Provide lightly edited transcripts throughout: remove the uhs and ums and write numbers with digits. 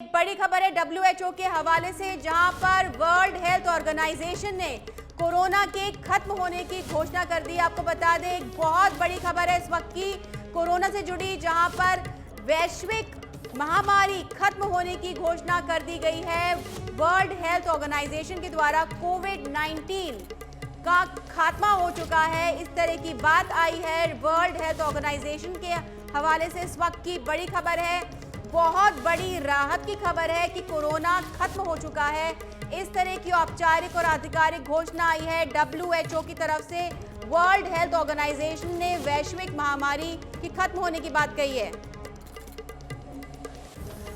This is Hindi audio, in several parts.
बड़ी खबर है डब्ल्यूएचओ के हवाले से, जहां पर वर्ल्ड हेल्थ ऑर्गेनाइजेशन ने कोरोना के खत्म होने की घोषणा कर दी। आपको बता दें, एक बहुत बड़ी खबर है इस वक्त की कोरोना से जुड़ी, जहां पर वैश्विक महामारी खत्म होने की घोषणा कर दी गई है। वर्ल्ड हेल्थ ऑर्गेनाइजेशन के द्वारा कोविड-19 का खात्मा हो चुका है, इस तरह की बात आई है। वर्ल्ड हेल्थ ऑर्गेनाइजेशन के हवाले से इस वक्त की बड़ी खबर है, बहुत बड़ी राहत की खबर है कि कोरोना खत्म हो चुका है। इस तरह की औपचारिक और आधिकारिक घोषणा आई है डब्ल्यूएचओ की तरफ से। वर्ल्ड हेल्थ ऑर्गेनाइजेशन ने वैश्विक महामारी की खत्म होने की बात कही है।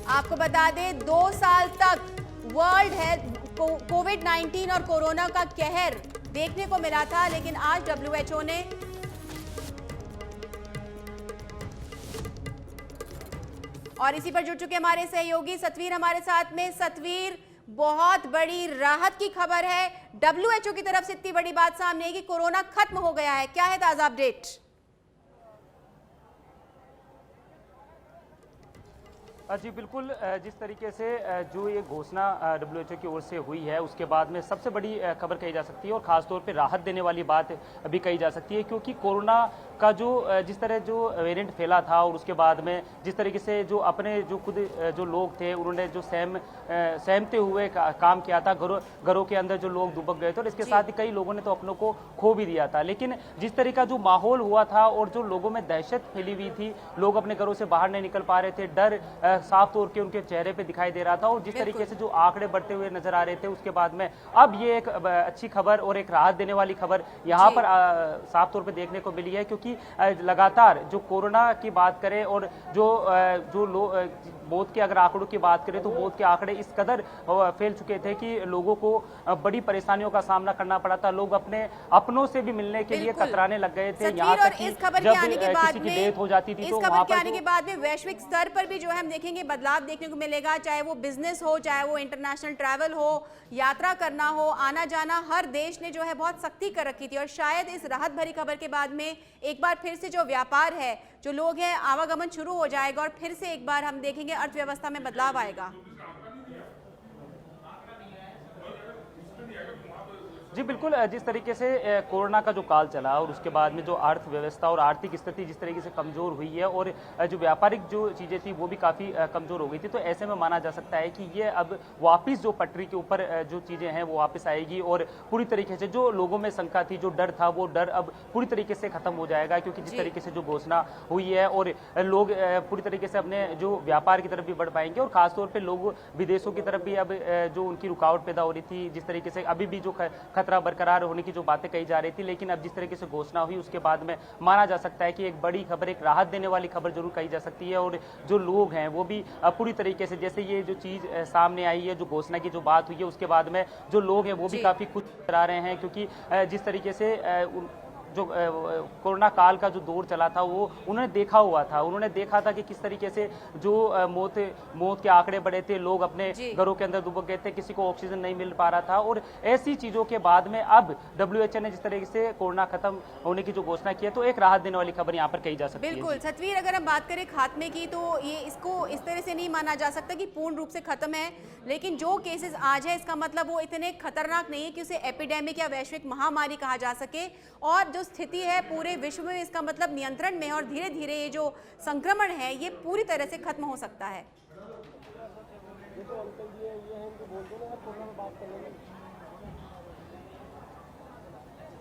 आपको बता दें, 2 साल तक वर्ल्ड हेल्थ कोविड-19 और कोरोना का कहर देखने को मिला था, लेकिन आज डब्ल्यूएचओ ने और इसी पर जुड़ चुके हमारे सहयोगी सतवीर हमारे साथ में। सतवीर, बहुत बड़ी राहत की खबर है, डब्ल्यूएचओ की तरफ से इतनी बड़ी बात सामने है कि कोरोना खत्म हो गया है, क्या है ताजा अपडेट? जी बिल्कुल, जिस तरीके से जो ये घोषणा डब्ल्यूएचओ की ओर से हुई है, उसके बाद में सबसे बड़ी खबर कही जा सकती है और ख़ासतौर पे राहत देने वाली बात भी कही जा सकती है, क्योंकि कोरोना का जो जिस तरह जो वेरिएंट फैला था और उसके बाद में जिस तरीके से जो अपने जो खुद जो लोग थे उन्होंने जो सहमते हुए काम किया था, घरों के अंदर जो लोग दुबक गए थे और इसके साथ ही कई लोगों ने तो अपनों को खो भी दिया था। लेकिन जिस तरह का जो माहौल हुआ था और जो लोगों में दहशत फैली हुई थी, लोग अपने घरों से बाहर नहीं निकल पा रहे थे, डर साफ तौर के उनके चेहरे पे दिखाई दे रहा था और जिस तरीके से जो आंकड़े बढ़ते हुए नजर आ रहे थे, उसके बाद में अब ये एक अच्छी खबर और एक राहत देने वाली खबर यहाँ पर साफ तौर पे देखने को मिली है, क्योंकि लगातार जो कोरोना की बात करें और जो मौत के अगर आंकड़ों की बात करें तो मौत के आंकड़े इस कदर फैल चुके थे कि लोगों को बड़ी परेशानियों का सामना करना पड़ा था। लोग अपने अपनों से भी मिलने के लिए कतराने लग गए थे। यहाँ तक कि इस खबर जब के आने के बाद किसी की डेथ हो जाती थी इस तो खबर वहां के पर आने के बाद में वैश्विक स्तर पर भी जो है हम देखेंगे बदलाव देखने को मिलेगा, चाहे वो बिजनेस हो, चाहे वो इंटरनेशनल ट्रैवल हो, यात्रा करना हो, आना जाना, हर देश ने जो है बहुत सख्ती कर रखी थी। और शायद इस राहत भरी खबर के बाद में एक बार फिर से जो व्यापार है, जो लोग हैं, आवागमन शुरू हो जाएगा और फिर से एक बार हम देखेंगे अर्थव्यवस्था में बदलाव आएगा। जी बिल्कुल, जिस तरीके से कोरोना का जो काल चला और उसके बाद में जो अर्थव्यवस्था और आर्थिक स्थिति जिस तरीके से कमज़ोर हुई है और जो व्यापारिक जो चीज़ें थी वो भी काफ़ी कमज़ोर हो गई थी, तो ऐसे में माना जा सकता है कि ये अब वापस जो पटरी के ऊपर जो चीज़ें हैं वो वापस आएगी और पूरी तरीके से जो लोगों में शंका थी, जो डर था, वो डर अब पूरी तरीके से ख़त्म हो जाएगा, क्योंकि जिस तरीके से जो घोषणा हुई है और लोग पूरी तरीके से अपने जो व्यापार की तरफ भी बढ़ पाएंगे और ख़ासतौर पर लोग विदेशों की तरफ भी अब जो उनकी रुकावट पैदा हो रही थी, जिस तरीके से अभी भी जो खतरा बरकरार होने की जो बातें कही जा रही थी, लेकिन अब जिस तरीके से घोषणा हुई उसके बाद में माना जा सकता है कि एक बड़ी खबर, एक राहत देने वाली खबर जरूर कही जा सकती है। और जो लोग हैं वो भी पूरी तरीके से, जैसे ये जो चीज सामने आई है, जो घोषणा की जो बात हुई है, उसके बाद में जो लोग हैं वो भी काफी खुश करा रहे हैं, क्योंकि जिस तरीके से जो कोरोना काल का जो दौर चला था वो उन्होंने देखा हुआ था, उन्होंने देखा था कि किस तरीके से जो मौत के आंकड़े बढ़े थे, लोग अपने घरों के अंदर दुबक गए थे, किसी को ऑक्सीजन नहीं मिल पा रहा था। और ऐसी चीजों के बाद में अब डब्ल्यूएचओ ने जिस तरीके से कोरोना खत्म होने की जो घोषणा की है, तो एक राहत देने वाली खबर यहाँ पर कही जा सकती है। बिल्कुल सतवीर, अगर हम बात करें खात्मे की, तो ये इसको इस तरह से नहीं माना जा सकता कि पूर्ण रूप से खत्म है, लेकिन जो केसेस आज है इसका मतलब वो इतने खतरनाक नहीं है कि उसे एपिडेमिक या वैश्विक महामारी कहा जा सके। और जो स्थिति है पूरे विश्व में, इसका मतलब नियंत्रण में, और धीरे धीरे ये जो संक्रमण है ये पूरी तरह से खत्म हो सकता है।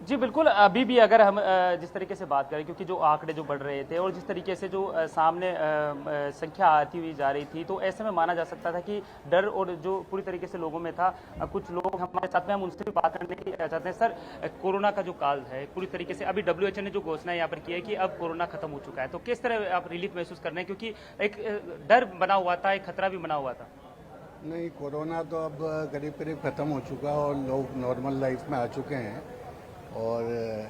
जी बिल्कुल, अभी भी अगर हम जिस तरीके से बात करें, क्योंकि जो आंकड़े जो बढ़ रहे थे और जिस तरीके से जो सामने संख्या आती हुई जा रही थी, तो ऐसे में माना जा सकता था कि डर और जो पूरी तरीके से लोगों में था। कुछ लोग हमारे साथ में, हम उनसे भी बात करने की चाहते हैं। सर, कोरोना का जो काल है पूरी तरीके से, अभी डब्ल्यूएचओ ने जो घोषणा यहाँ पर की है कि अब कोरोना खत्म हो चुका है, तो किस तरह आप रिलीफ महसूस कर रहे हैं, क्योंकि एक डर बना हुआ था, एक खतरा भी बना हुआ था? नहीं, कोरोना तो अब करीब करीब ख़त्म हो चुका है और लोग नॉर्मल लाइफ में आ चुके हैं और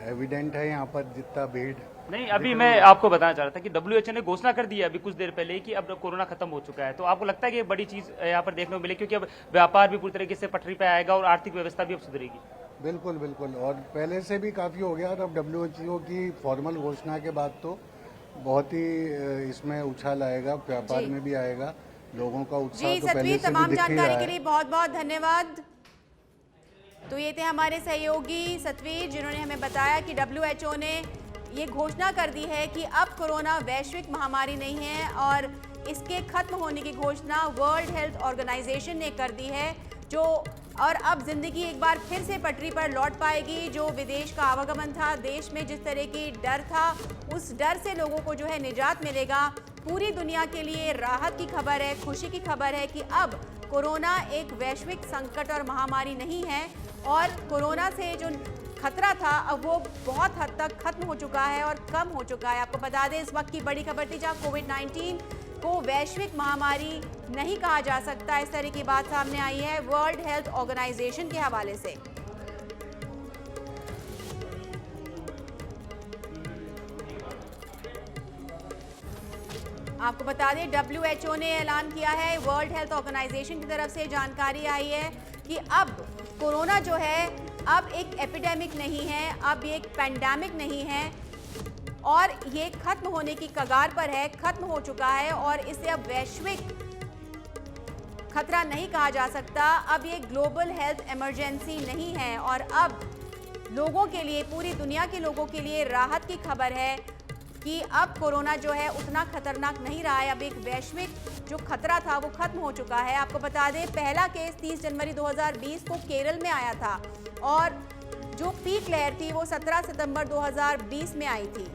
एविडेंट है यहाँ पर जितना भीड़ नहीं। अभी मैं आपको बताना चाह रहा था कि डब्ल्यूएचओ ने घोषणा कर दी है अभी कुछ देर पहले कि अब कोरोना खत्म हो चुका है, तो आपको लगता है कि बड़ी चीज यहाँ पर देखने को मिली, क्योंकि अब व्यापार भी पूरी तरीके से पटरी पे आएगा और आर्थिक व्यवस्था भी अब सुधरेगी? बिल्कुल बिल्कुल, और पहले से भी काफ़ी हो गया और अब डब्ल्यूएचओ की फॉर्मल घोषणा के बाद तो बहुत ही इसमें उछाल आएगा, व्यापार में भी आएगा। लोगों का उत्साह जी तो पहले सतवीर, से भी तमाम दिख ही जानकारी रहा के है। लिए बहुत बहुत धन्यवाद। तो ये थे हमारे सहयोगी सतवीर, जिन्होंने हमें बताया कि WHO ने ये घोषणा कर दी है कि अब कोरोना वैश्विक महामारी नहीं है और इसके खत्म होने की घोषणा वर्ल्ड हेल्थ ऑर्गेनाइजेशन ने कर दी है। जो और अब जिंदगी एक बार फिर से पटरी पर लौट पाएगी। जो विदेश का आवागमन था, देश में जिस तरह की डर था, उस डर से लोगों को जो है निजात मिलेगा। पूरी दुनिया के लिए राहत की खबर है, खुशी की खबर है कि अब कोरोना एक वैश्विक संकट और महामारी नहीं है और कोरोना से जो खतरा था अब वो बहुत हद तक खत्म हो चुका है और कम हो चुका है। आपको बता दें, इस वक्त की बड़ी खबर थी जहां कोविड-19 को वैश्विक महामारी नहीं कहा जा सकता, इस तरह की बात सामने आई है वर्ल्ड हेल्थ ऑर्गेनाइजेशन के हवाले से। आपको बता दें, WHO ने ऐलान किया है, वर्ल्ड हेल्थ ऑर्गेनाइजेशन की तरफ से जानकारी आई है कि अब कोरोना जो है अब एक एपिडेमिक नहीं है, अब ये एक पैंडेमिक नहीं है और ये खत्म होने की कगार पर है, खत्म हो चुका है और इसे अब वैश्विक खतरा नहीं कहा जा सकता। अब ये ग्लोबल हेल्थ इमरजेंसी नहीं है और अब लोगों के लिए, पूरी दुनिया के लोगों के लिए राहत की खबर है कि अब कोरोना जो है उतना खतरनाक नहीं रहा है। अब एक वैश्विक जो खतरा था वो खत्म हो चुका है। आपको बता दें, पहला केस 30 जनवरी 2020 को केरल में आया था और जो पीक लहर थी वो 17 सितंबर 2020 में आई थी।